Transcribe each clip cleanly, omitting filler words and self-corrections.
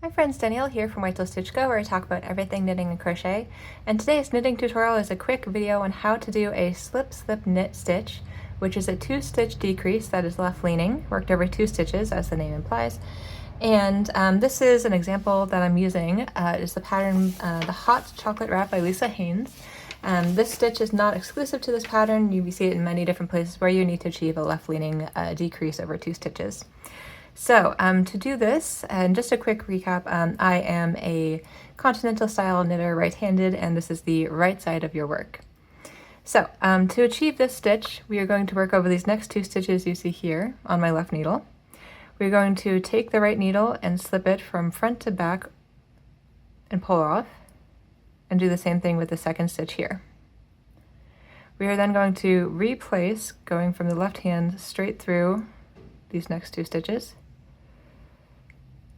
Hi friends, Danielle here from White Stitch Go, where I talk about everything knitting and crochet. And today's knitting tutorial is a quick video on how to do a slip knit stitch, which is a 2-stitch decrease that is left leaning, worked over 2 stitches as the name implies. And this is an example that I'm using. Is the pattern The Hot Chocolate Wrap by Lisa Haynes. This stitch is not exclusive to this pattern. You see it in many different places where you need to achieve a left leaning decrease over 2 stitches. So to do this, and just a quick recap, I am a continental style knitter right-handed, and this is the right side of your work. So to achieve this stitch, we are going to work over these next 2 stitches you see here on my left needle. We're going to take the right needle and slip it from front to back and pull off, and do the same thing with the second stitch here. We are then going to replace, going from the left hand straight through these next 2 stitches,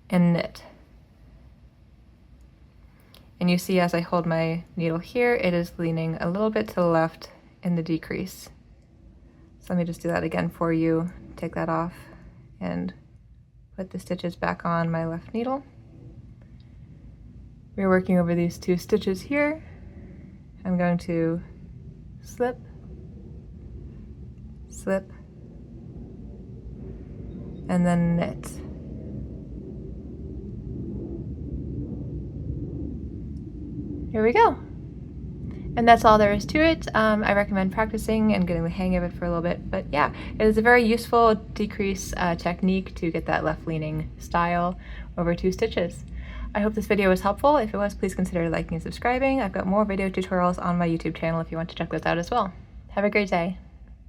and knit. And you see as I hold my needle here, it is leaning a little bit to the left in the decrease. So let me just do that again for you. Take that off and put the stitches back on my left needle. We're working over these 2 stitches here. I'm going to slip, slip, and then knit. Here we go. And that's all there is to it. I recommend practicing and getting the hang of it for a little bit, but yeah, it is a very useful decrease technique to get that left leaning style over 2 stitches. I hope this video was helpful. If it was, please consider liking and subscribing. I've got more video tutorials on my YouTube channel if you want to check those out as well. Have a great day.